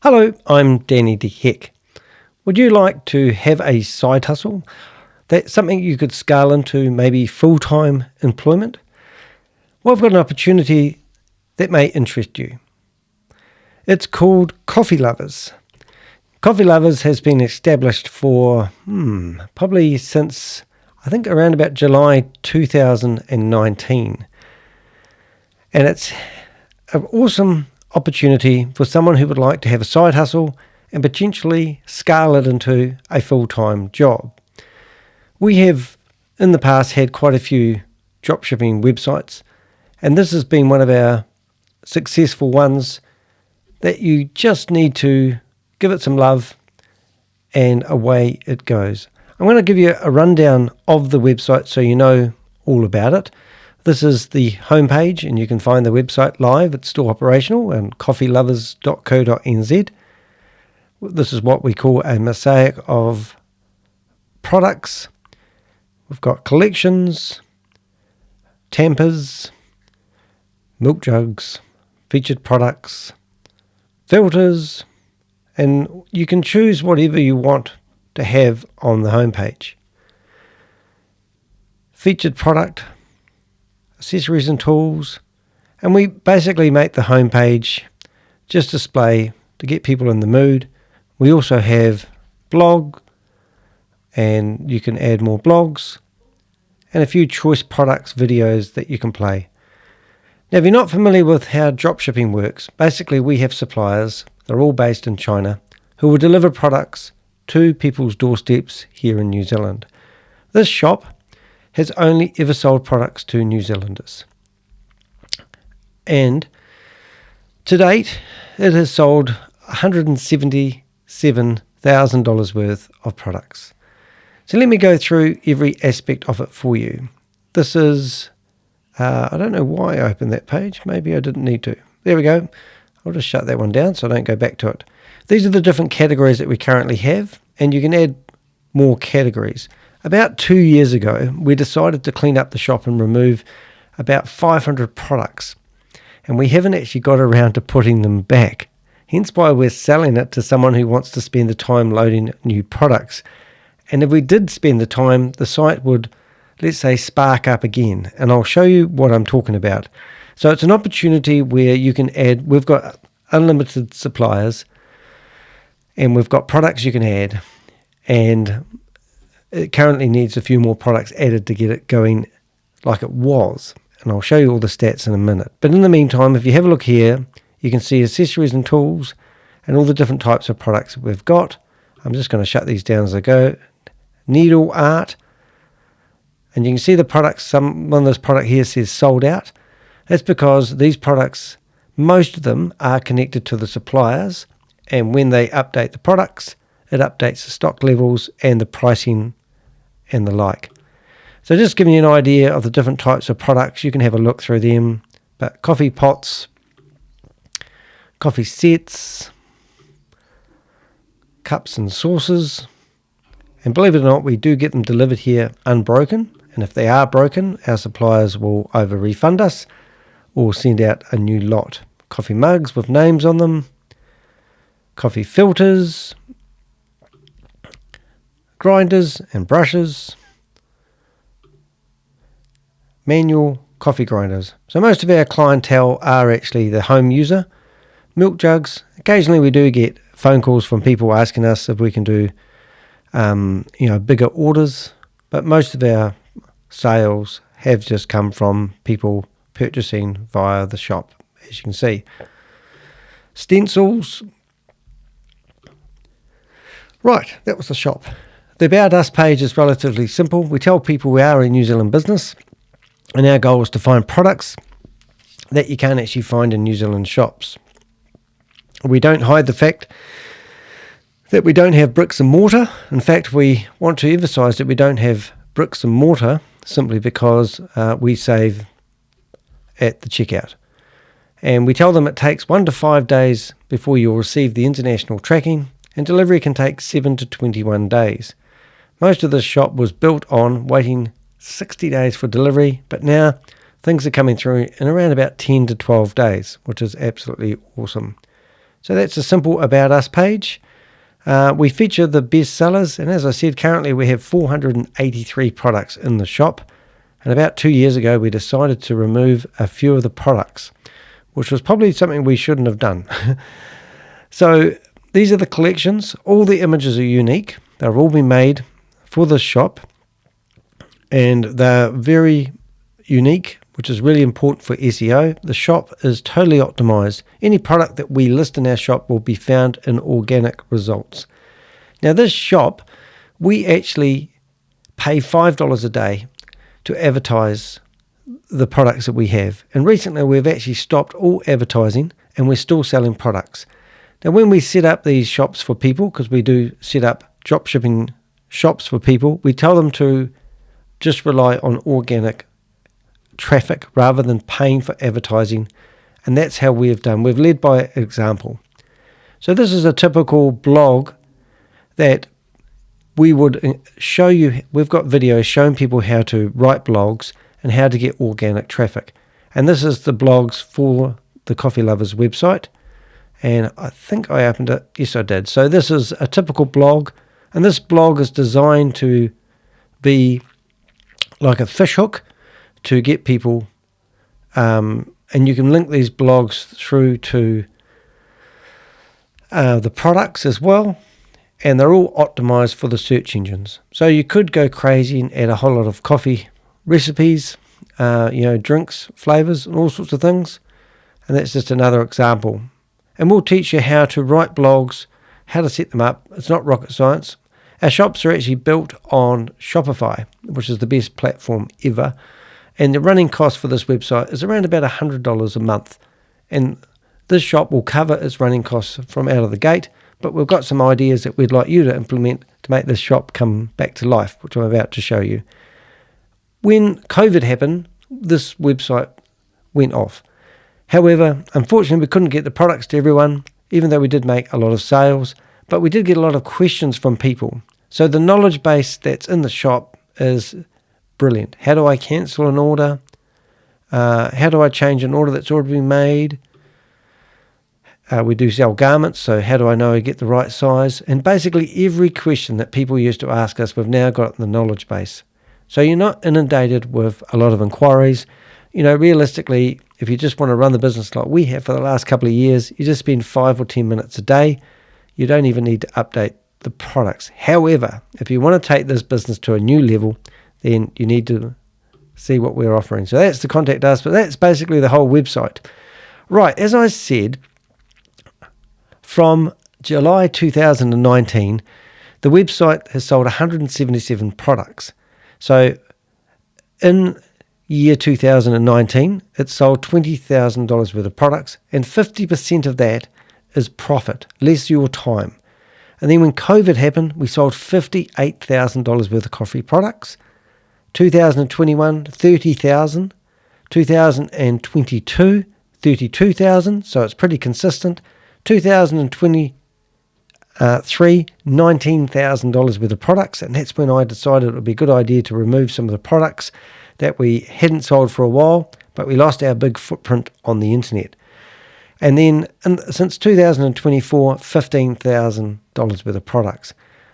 Hello, I'm Danny de Heck. Would you like to have a side hustle? That's something you could scale into maybe full-time employment? Well, I've got an opportunity that may interest you. It's called Coffee Lovers. Coffee Lovers has been established for probably since, I think, around about July 2019. And it's an awesome opportunity for someone who would like to have a side hustle and potentially scale it into a full-time job. We have in the past had quite a few dropshipping websites, and this has been one of our successful ones that you just need to give it some love and away it goes. I'm going to give you a rundown of the website so you know all about it. This is the homepage, and you can find the website live. It's still operational on coffeelovers.co.nz. This is what we call a mosaic of products. We've got collections, tampers, milk jugs, featured products, filters, and you can choose whatever you want to have on the homepage. Featured product, accessories and tools, and we basically make the homepage just display to get people in the mood. We also have blog, and you can add more blogs, and a few choice products videos that you can play. Now, if you're not familiar with how dropshipping works, basically we have suppliers, they're all based in China, who will deliver products to people's doorsteps here in New Zealand. This shop has only ever sold products to New Zealanders. And to date, it has sold $177,000 worth of products. So let me go through every aspect of it for you. This is, I don't know why I opened that page. Maybe I didn't need to. There we go. I'll just shut that one down so I don't go back to it. These are the different categories that we currently have, and you can add more categories. About 2 years ago, we decided to clean up the shop and remove about 500 products, and we haven't actually got around to putting them back. Hence why we're selling it to someone who wants to spend the time loading new products. And if we did spend the time, the site would, let's say, spark up again, and I'll show you what I'm talking about. So it's an opportunity where you can add, we've got unlimited suppliers, and we've got products you can add, and it currently needs a few more products added to get it going like it was. And I'll show you all the stats in a minute. But in the meantime, if you have a look here, you can see accessories and tools and all the different types of products that we've got. I'm just going to shut these down as I go. Needle art. And you can see the products, one of those products here says sold out. That's because these products, most of them are connected to the suppliers. And when they update the products, it updates the stock levels and the pricing and the like. So just giving you an idea of the different types of products, you can have a look through them. But coffee pots, coffee sets, cups and saucers, and believe it or not, we do get them delivered here unbroken, and if they are broken, our suppliers will either refund us or send out a new lot. Coffee mugs with names on them, coffee filters, grinders and brushes, manual coffee grinders. So most of our clientele are actually the home user. Milk jugs. Occasionally we do get phone calls from people asking us if we can do bigger orders, but most of our sales have just come from people purchasing via the shop, as you can see. Stencils. Right, that was the shop. The About Us page is relatively simple. We tell people we are a New Zealand business, and our goal is to find products that you can't actually find in New Zealand shops. We don't hide the fact that we don't have bricks and mortar. In fact, we want to emphasize that we don't have bricks and mortar simply because we save at the checkout. And we tell them it takes 1 to 5 days before you'll receive the international tracking, and delivery can take 7 to 21 days. Most of this shop was built on waiting 60 days for delivery, but now things are coming through in around about 10 to 12 days, which is absolutely awesome. So that's a simple About Us page. We feature the best sellers, and as I said, currently we have 483 products in the shop. And about 2 years ago, we decided to remove a few of the products, which was probably something we shouldn't have done. So these are the collections. All the images are unique. They've all been made for this shop, and they're very unique, which is really important for SEO. The shop is totally optimized. Any product that we list in our shop will be found in organic results. Now, this shop, we actually pay $5 a day to advertise the products that we have. And recently, we've actually stopped all advertising, and we're still selling products. Now, when we set up these shops for people, because we do set up dropshipping shops for people, we tell them to just rely on organic traffic rather than paying for advertising, and that's how we've done. We've led by example. So this is a typical blog that we would show you. We've got videos showing people how to write blogs and how to get organic traffic, and this is the blogs for the Coffee Lovers website, and I think I opened it. Yes, I did. So this is a typical blog, and this blog is designed to be like a fishhook to get people, and you can link these blogs through to the products as well, and they're all optimized for the search engines. So you could go crazy and add a whole lot of coffee recipes, drinks, flavors, and all sorts of things, and that's just another example. And we'll teach you how to write blogs, how to set them up. It's not rocket science. Our shops are actually built on Shopify, which is the best platform ever. And the running cost for this website is around about $100 a month. And this shop will cover its running costs from out of the gate, but we've got some ideas that we'd like you to implement to make this shop come back to life, which I'm about to show you. When COVID happened, this website went off. However, unfortunately, we couldn't get the products to everyone, even though we did make a lot of sales, but we did get a lot of questions from people. So the knowledge base that's in the shop is brilliant. How do I cancel an order? How do I change an order that's already been made? We do sell garments, so how do I know I get the right size? And basically every question that people used to ask us, we've now got in the knowledge base. So you're not inundated with a lot of inquiries. Realistically, if you just want to run the business like we have for the last couple of years, you just spend 5 or 10 minutes a day. You don't even need to update the products. However, if you want to take this business to a new level, then you need to see what we're offering. So that's the contact us, but that's basically the whole website. Right, as I said, from July 2019, the website has sold 177 products. So in year 2019, it sold $20,000 worth of products, and 50% of that is profit, less your time. And then when COVID happened, we sold $58,000 worth of coffee products. 2021, 30,000. 2022, 32,000. So it's pretty consistent. 2023, $19,000 worth of products, and that's when I decided it would be a good idea to remove some of the products that we hadn't sold for a while, but we lost our big footprint on the internet. And then since 2024, $15,000 worth of products.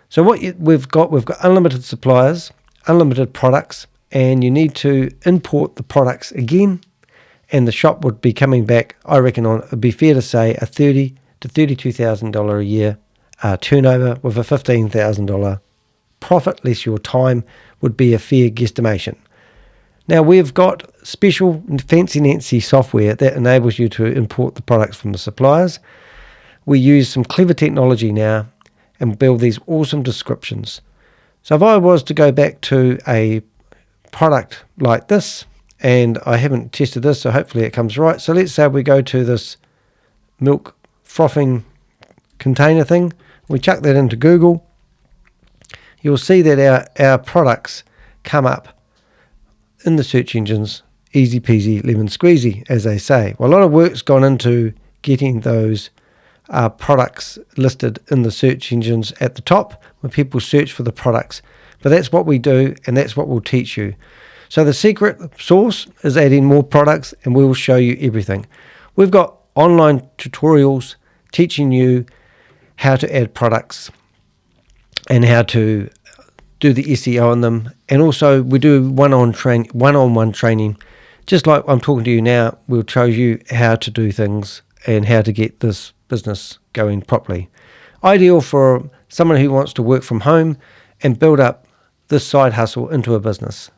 So we've got unlimited suppliers, unlimited products, and you need to import the products again, and the shop would be coming back, I reckon, it'd be fair to say, a $30,000 to $32,000 a year turnover with a $15,000 profit, less your time, would be a fair guesstimation. Now, we've got special fancy Nancy software that enables you to import the products from the suppliers. We use some clever technology now and build these awesome descriptions. So if I was to go back to a product like this, and I haven't tested this, so hopefully it comes right. So let's say we go to this milk frothing container thing. We chuck that into Google. You'll see that our products come up in the search engines, easy peasy, lemon squeezy, as they say. Well, a lot of work's gone into getting those products listed in the search engines at the top when people search for the products. But that's what we do, and that's what we'll teach you. So the secret sauce is adding more products, and we will show you everything. We've got online tutorials teaching you how to add products and how to do the SEO on them. And also we do one-on-one training. Just like I'm talking to you now, we'll show you how to do things and how to get this business going properly. Ideal for someone who wants to work from home and build up this side hustle into a business.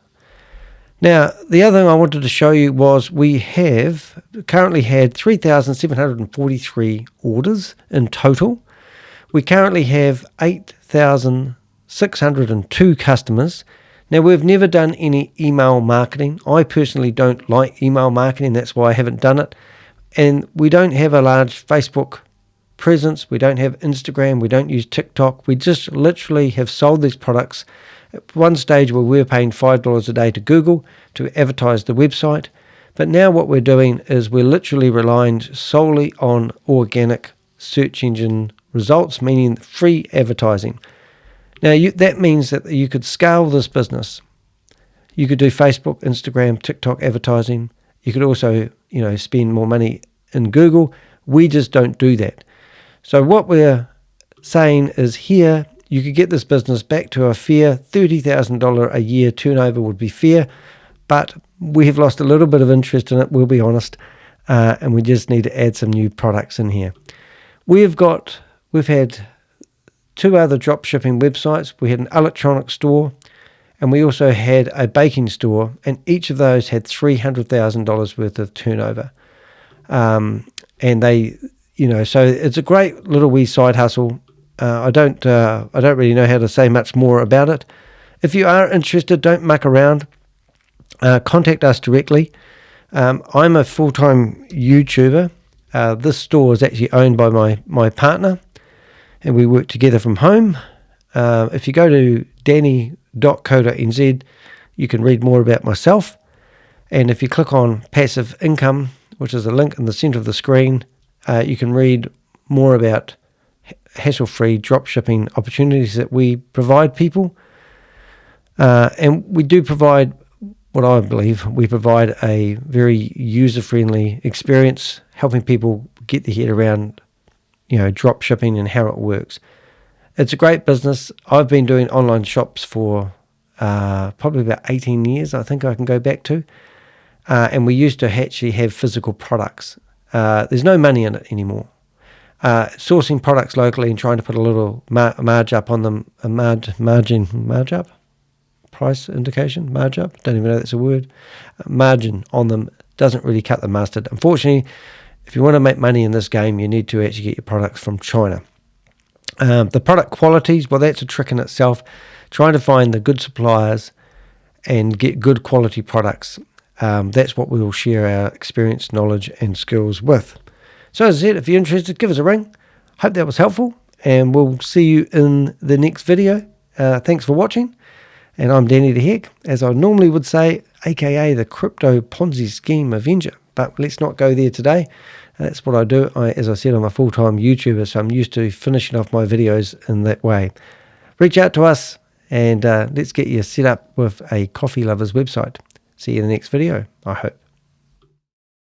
Now, the other thing I wanted to show you was we have currently had 3,743 orders in total. We currently have 8,602 customers. Now, we've never done any email marketing. I personally don't like email marketing. That's why I haven't done it. And we don't have a large Facebook presence. We don't have Instagram. We don't use TikTok. We just literally have sold these products. At one stage where we were paying $5 a day to Google to advertise the website. But now what we're doing is we're literally relying solely on organic search engine results, meaning free advertising. Now that means that you could scale this business. You could do Facebook, Instagram, TikTok advertising. You could also, spend more money in Google. We just don't do that. So what we're saying is here, you could get this business back to a fair $30,000 a year turnover would be fair, but we have lost a little bit of interest in it, we'll be honest, and we just need to add some new products in here. We've had 2 other drop shipping websites. We had an electronic store, and we also had a baking store, and each of those had $300,000 worth of turnover. And they, so it's a great little wee side hustle. I don't really know how to say much more about it. If you are interested, don't muck around. Contact us directly. I'm a full-time YouTuber. This store is actually owned by my partner, and we work together from home. If you go to danny.co.nz, you can read more about myself. And if you click on passive income, which is a link in the center of the screen, you can read more about hassle-free drop shipping opportunities that we provide people. And we do provide what I believe we provide a very user-friendly experience, helping people get their head around, drop shipping and how it works. It's a great business. I've been doing online shops for probably about 18 years, I think I can go back to. And we used to actually have physical products. There's no money in it anymore. Sourcing products locally and trying to put a little marge up on them, marge up? Price indication, marge up, don't even know that's a word, margin on them doesn't really cut the mustard. Unfortunately, if you want to make money in this game, you need to actually get your products from China. The product qualities, well, that's a trick in itself, trying to find the good suppliers and get good quality products. That's what we will share our experience, knowledge and skills with. So as I said, if you're interested, give us a ring. Hope that was helpful, and we'll see you in the next video. Thanks for watching. And I'm Danny the Heck, as I normally would say, aka the crypto Ponzi scheme avenger. But let's not go there today. That's what I do. As I said, I'm a full-time YouTuber, so I'm used to finishing off my videos in that way. Reach out to us, and let's get you set up with a Coffee Lovers website. See you in the next video, I hope.